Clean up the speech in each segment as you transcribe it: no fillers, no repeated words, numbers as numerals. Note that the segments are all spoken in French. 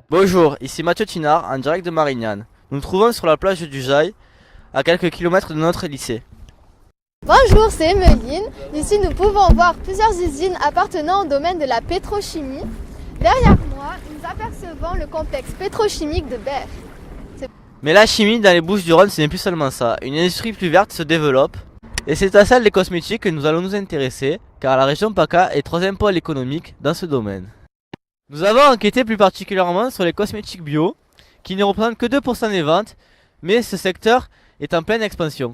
Bonjour, ici Mathieu Tinard, en direct de Marignane. Nous nous trouvons sur la plage du Jail, à quelques kilomètres de notre lycée. Bonjour, c'est Emeline. Ici, nous pouvons voir plusieurs usines appartenant au domaine de la pétrochimie. Derrière moi, nous apercevons le complexe pétrochimique de Berre. Mais la chimie dans les Bouches-du-Rhône, ce n'est plus seulement ça. Une industrie plus verte se développe. Et c'est à celle des cosmétiques que nous allons nous intéresser, car la région PACA est troisième pôle économique dans ce domaine. Nous avons enquêté plus particulièrement sur les cosmétiques bio, qui ne représentent que 2% des ventes, mais ce secteur est en pleine expansion.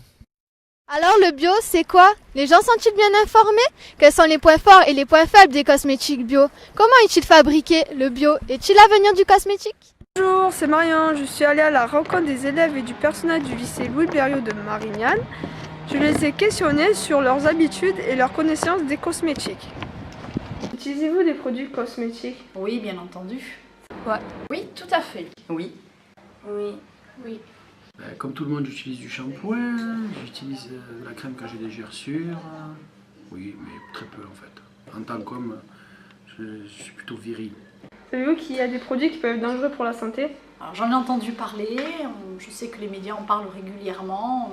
Alors le bio, c'est quoi? Les gens sont-ils bien informés? Quels sont les points forts et les points faibles des cosmétiques bio? Comment est-il fabriqué? Le bio est-il l'avenir du cosmétique? Bonjour, c'est Marion. Je suis allée à la rencontre des élèves et du personnel du lycée Louis Blériot de Marignane. Je les ai questionnés sur leurs habitudes et leurs connaissances des cosmétiques. Utilisez-vous des produits cosmétiques? Oui, bien entendu. Ouais. Oui, tout à fait. Oui. Oui. Oui. Comme tout le monde, j'utilise du shampoing, j'utilise de la crème quand j'ai des gerçures. Oui, mais très peu en fait. En tant qu'homme, je suis plutôt viril. Savez-vous qu'il y a des produits qui peuvent être dangereux pour la santé? Alors, j'en ai entendu parler, je sais que les médias en parlent régulièrement.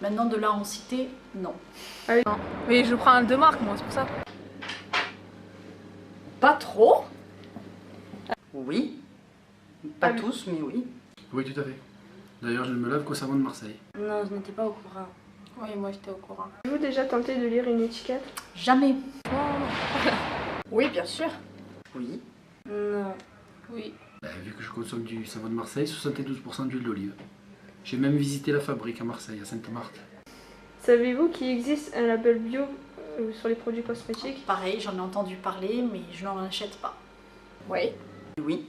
Maintenant, de là à en citer, non. Ah oui. Oui, je prends un de marque, moi, c'est pour ça. Pas trop. Oui. Pas Ah oui. tous, mais oui. Oui, tout à fait. D'ailleurs, je ne me lave qu'au savon de Marseille. Non, je n'étais pas au courant. Oui, moi j'étais au courant. Avez-vous déjà tenté de lire une étiquette? Jamais. Oui, bien sûr. Oui. Non. Oui. Vu que je consomme du savon de Marseille, 72% d'huile d'olive. J'ai même visité la fabrique à Marseille, à Sainte-Marthe. Savez-vous qu'il existe un label bio sur les produits cosmétiques? Pareil, j'en ai entendu parler, mais je n'en achète pas. Oui. Oui.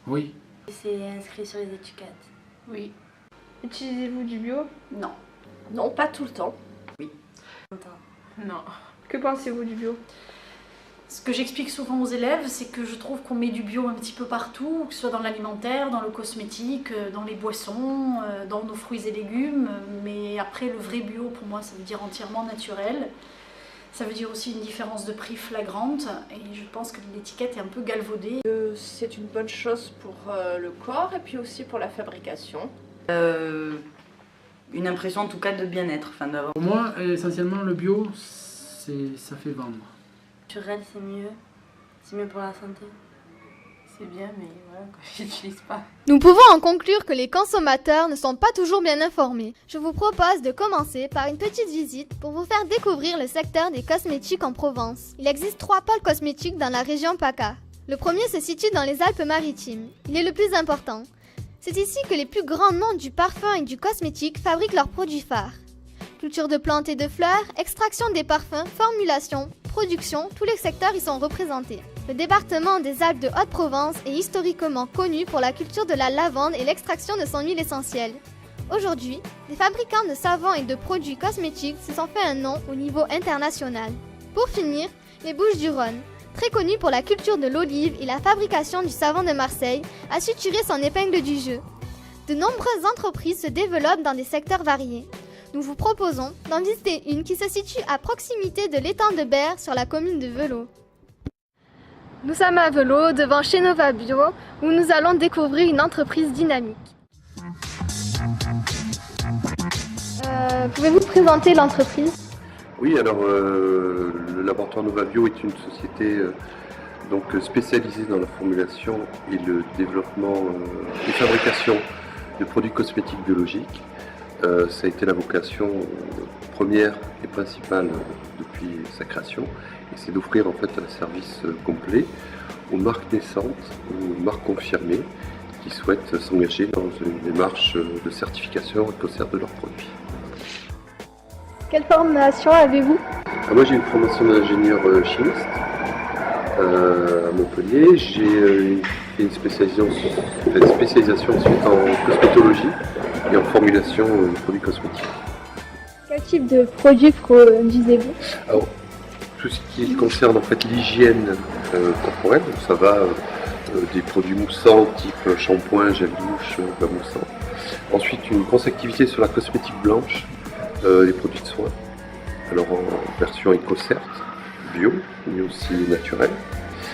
Oui. C'est inscrit sur les étiquettes. Oui. Utilisez-vous du bio? Non. Non, pas tout le temps. Non. Que pensez-vous du bio? Ce que j'explique souvent aux élèves, c'est que je trouve qu'on met du bio un petit peu partout, que ce soit dans l'alimentaire, dans le cosmétique, dans les boissons, dans nos fruits et légumes. Mais après, le vrai bio, pour moi, ça veut dire entièrement naturel. Ça veut dire aussi une différence de prix flagrante. Et je pense que l'étiquette est un peu galvaudée. C'est une bonne chose pour le corps et puis aussi pour la fabrication. Une impression en tout cas de bien-être. Enfin, d'avoir... Pour moi, essentiellement, le bio, ça fait vendre. Naturel, c'est mieux. C'est mieux pour la santé. C'est bien, mais voilà, je n'utilise pas. Nous pouvons en conclure que les consommateurs ne sont pas toujours bien informés. Je vous propose de commencer par une petite visite pour vous faire découvrir le secteur des cosmétiques en Provence. Il existe 3 pôles cosmétiques dans la région PACA. Le premier se situe dans les Alpes-Maritimes. Il est le plus important. C'est ici que les plus grands noms du parfum et du cosmétique fabriquent leurs produits phares. Culture de plantes et de fleurs, extraction des parfums, formulation, production, tous les secteurs y sont représentés. Le département des Alpes de Haute-Provence est historiquement connu pour la culture de la lavande et l'extraction de son huile essentielle. Aujourd'hui, des fabricants de savons et de produits cosmétiques se sont fait un nom au niveau international. Pour finir, les Bouches-du-Rhône. très connu pour la culture de l'olive et la fabrication du savon de Marseille, a su tirer son épingle du jeu. De nombreuses entreprises se développent dans des secteurs variés. Nous vous proposons d'en visiter une qui se situe à proximité de l'étang de Berre sur la commune de Velot. Nous sommes à Velot, devant chez Nova Bio, où nous allons découvrir une entreprise dynamique. Pouvez-vous présenter l'entreprise ? Oui, alors le laboratoire Nova Bio est une société donc spécialisée dans la formulation et le développement et fabrication de produits cosmétiques biologiques. Ça a été la vocation première et principale depuis sa création, et c'est d'offrir en fait un service complet aux marques naissantes, aux marques confirmées qui souhaitent s'engager dans une démarche de certification et de conserve de leurs produits. Quelle formation avez-vous ? Moi j'ai une formation d'ingénieur chimiste à Montpellier. J'ai fait une spécialisation ensuite en cosmétologie et en formulation de produits cosmétiques. Quel type de produits produisez-vous ? Alors, tout ce qui concerne en fait l'hygiène corporelle, donc ça va des produits moussants type shampoing, gel douche, bain moussant. Ensuite une grosse activité sur la cosmétique blanche, les produits de soins. Alors en version EcoCert, bio, mais aussi naturel.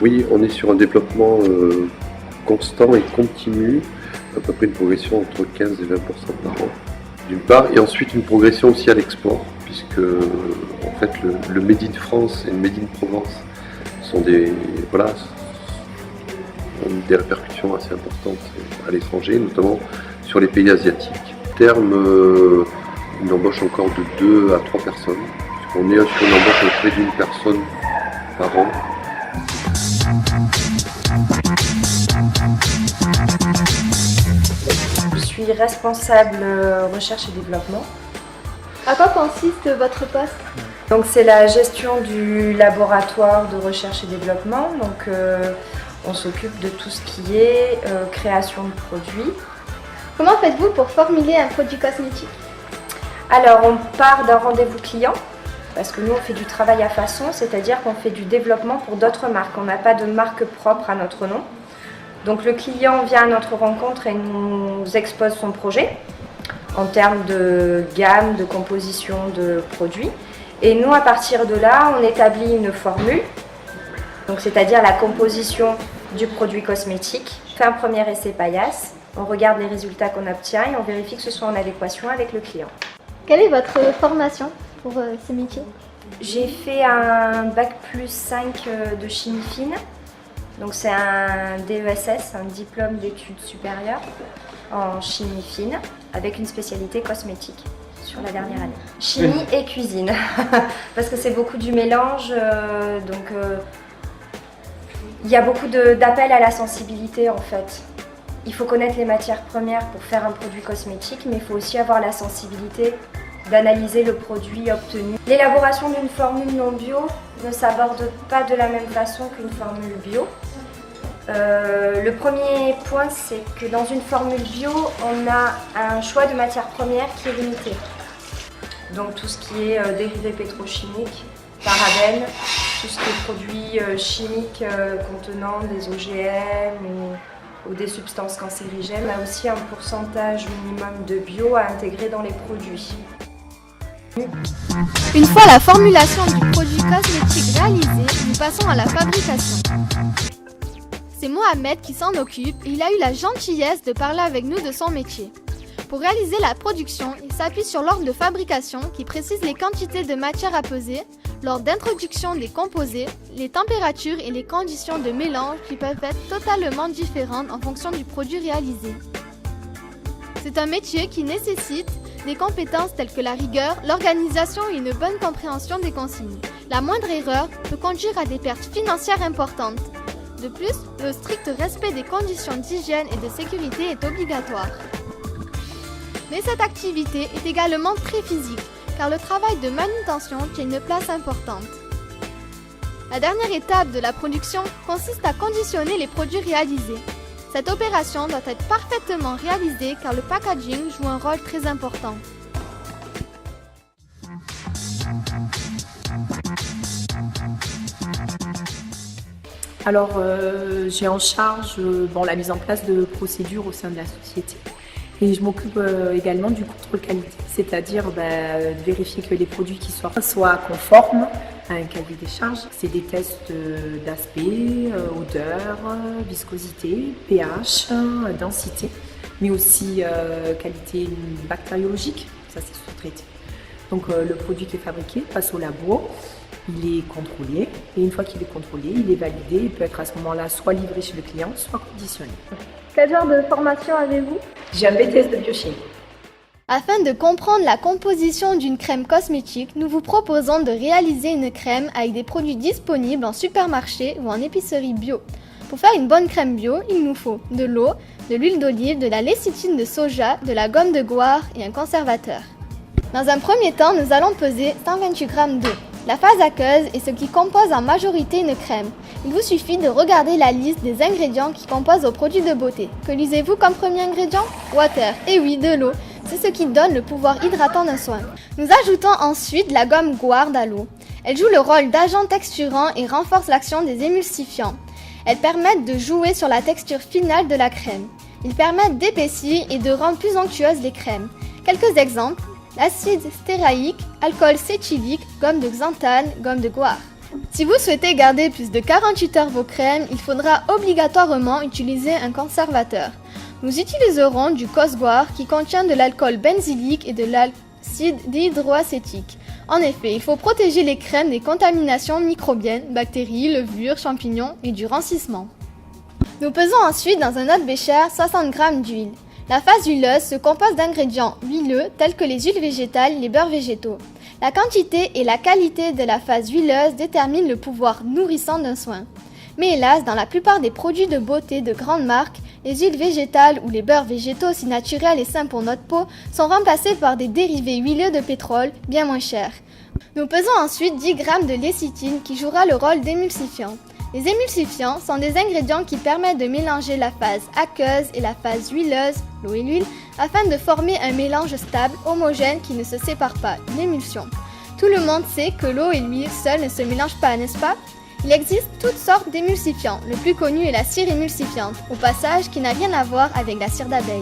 Oui, on est sur un développement constant et continu, à peu près une progression entre 15 et 20% par an, d'une part, et ensuite une progression aussi à l'export, puisque en fait le Made in France et le Made in Provence sont des répercussions assez importantes à l'étranger, notamment sur les pays asiatiques. À terme, une embauche encore de 2 à 3 personnes. On est sur une embauche à peu près d'une personne par an. Je suis responsable recherche et développement. À quoi consiste votre poste ? Donc c'est la gestion du laboratoire de recherche et développement. Donc on s'occupe de tout ce qui est création de produits. Comment faites-vous pour formuler un produit cosmétique ? Alors on part d'un rendez-vous client, parce que nous on fait du travail à façon, c'est-à-dire qu'on fait du développement pour d'autres marques. On n'a pas de marque propre à notre nom. Donc le client vient à notre rencontre et nous expose son projet en termes de gamme, de composition de produits. Et nous, à partir de là, on établit une formule, donc c'est-à-dire la composition du produit cosmétique. On fait un premier essai paillasse, on regarde les résultats qu'on obtient et on vérifie que ce soit en adéquation avec le client. Quelle est votre formation pour ce métier ? J'ai fait un bac plus 5 de chimie fine. Donc c'est un DESS, un diplôme d'études supérieures en chimie fine avec une spécialité cosmétique sur la dernière année. Chimie et cuisine, parce que c'est beaucoup du mélange, il y a beaucoup d'appels à la sensibilité en fait. Il faut connaître les matières premières pour faire un produit cosmétique, mais il faut aussi avoir la sensibilité d'analyser le produit obtenu. L'élaboration d'une formule non bio ne s'aborde pas de la même façon qu'une formule bio. Le premier point, c'est que dans une formule bio, on a un choix de matières premières qui est limité. Donc tout ce qui est dérivés pétrochimiques, parabènes, tout ce qui est produits chimiques contenant des OGM ou des substances cancérigènes, on a aussi un pourcentage minimum de bio à intégrer dans les produits. Une fois la formulation du produit cosmétique réalisée, nous passons à la fabrication. C'est Mohamed qui s'en occupe et il a eu la gentillesse de parler avec nous de son métier. Pour réaliser la production, il s'appuie sur l'ordre de fabrication qui précise les quantités de matière à peser, l'ordre d'introduction des composés, les températures et les conditions de mélange qui peuvent être totalement différentes en fonction du produit réalisé. C'est un métier qui nécessite des compétences telles que la rigueur, l'organisation et une bonne compréhension des consignes. La moindre erreur peut conduire à des pertes financières importantes. De plus, le strict respect des conditions d'hygiène et de sécurité est obligatoire. Mais cette activité est également très physique, car le travail de manutention tient une place importante. La dernière étape de la production consiste à conditionner les produits réalisés. Cette opération doit être parfaitement réalisée car le packaging joue un rôle très important. Alors, j'ai en charge la mise en place de procédures au sein de la société. Et je m'occupe également du contrôle qualité, c'est-à-dire de vérifier que les produits qui sortent soient conformes à un cahier des charges. C'est des tests d'aspect, odeur, viscosité, pH, densité, mais aussi qualité bactériologique, ça c'est sous-traité. Donc le produit qui est fabriqué passe au labo, il est contrôlé, et une fois qu'il est contrôlé, il est validé, il peut être à ce moment-là soit livré chez le client, soit conditionné. Quel genre de formation avez-vous? J'ai un BTS de biochimie. Afin de comprendre la composition d'une crème cosmétique, nous vous proposons de réaliser une crème avec des produits disponibles en supermarché ou en épicerie bio. Pour faire une bonne crème bio, il nous faut de l'eau, de l'huile d'olive, de la lécithine de soja, de la gomme de goire et un conservateur. Dans un premier temps, nous allons peser 128 g d'eau. La phase aqueuse est ce qui compose en majorité une crème. Il vous suffit de regarder la liste des ingrédients qui composent vos produits de beauté. Que lisez-vous comme premier ingrédient? Water. Et oui, de l'eau. C'est ce qui donne le pouvoir hydratant d'un soin. Nous ajoutons ensuite la gomme goard à l'eau. Elle joue le rôle d'agent texturant et renforce l'action des émulsifiants. Elles permettent de jouer sur la texture finale de la crème. Ils permettent d'épaissir et de rendre plus onctueuses les crèmes. Quelques exemples: l'acide stéraïque, alcool cétylique, gomme de xanthane, gomme de goire. Si vous souhaitez garder plus de 48 heures vos crèmes, il faudra obligatoirement utiliser un conservateur. Nous utiliserons du Cosgoire qui contient de l'alcool benzylique et de l'acide dihydroacétique. En effet, il faut protéger les crèmes des contaminations microbiennes, bactéries, levures, champignons et du rancissement. Nous pesons ensuite dans un autre bécher 60 g d'huile. La phase huileuse se compose d'ingrédients huileux tels que les huiles végétales et les beurres végétaux. La quantité et la qualité de la phase huileuse déterminent le pouvoir nourrissant d'un soin. Mais hélas, dans la plupart des produits de beauté de grandes marques, les huiles végétales ou les beurres végétaux si naturels et sains pour notre peau sont remplacés par des dérivés huileux de pétrole bien moins chers. Nous pesons ensuite 10 g de lécithine qui jouera le rôle d'émulsifiant. Les émulsifiants sont des ingrédients qui permettent de mélanger la phase aqueuse et la phase huileuse, l'eau et l'huile, afin de former un mélange stable, homogène qui ne se sépare pas, une émulsion. Tout le monde sait que l'eau et l'huile seules ne se mélangent pas, n'est-ce pas? Il existe toutes sortes d'émulsifiants. Le plus connu est la cire émulsifiante, au passage qui n'a rien à voir avec la cire d'abeille.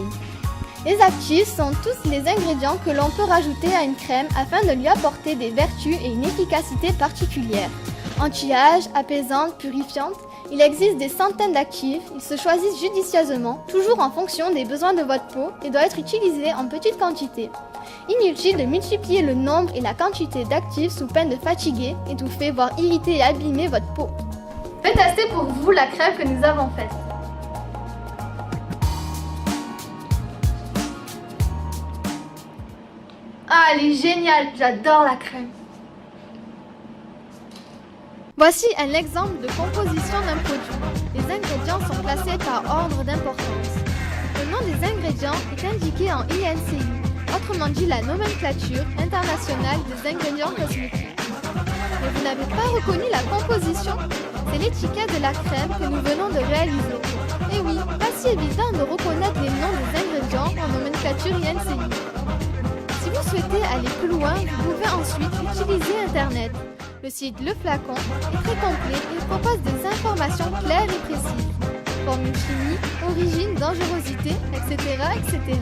Les actifs sont tous les ingrédients que l'on peut rajouter à une crème afin de lui apporter des vertus et une efficacité particulière. Anti-âge, apaisante, purifiante, il existe des centaines d'actifs, ils se choisissent judicieusement, toujours en fonction des besoins de votre peau et doivent être utilisés en petite quantité. Inutile de multiplier le nombre et la quantité d'actifs sous peine de fatiguer, étouffer, voire irriter et abîmer votre peau. Je vais tester pour vous la crème que nous avons faite. Ah, elle est géniale, j'adore la crème. Voici un exemple de composition d'un produit. Les ingrédients sont classés par ordre d'importance. Le nom des ingrédients est indiqué en INCI, autrement dit la nomenclature internationale des ingrédients cosmétiques. Mais vous n'avez pas reconnu la composition? C'est l'étiquette de la crème que nous venons de réaliser. Et oui, pas si évident de reconnaître les noms des ingrédients en nomenclature INCI. Si vous souhaitez aller plus loin, vous pouvez ensuite utiliser Internet. Le site Le Flacon est très complet et propose des informations claires et précises. Formule chimique, origine, dangerosité, etc., etc.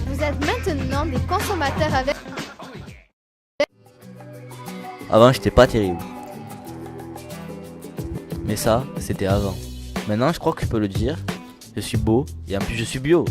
Vous êtes maintenant des consommateurs avec... Avant, j'étais pas terrible. Mais ça, c'était avant. Maintenant, je crois que je peux le dire. Je suis beau et en plus je suis bio.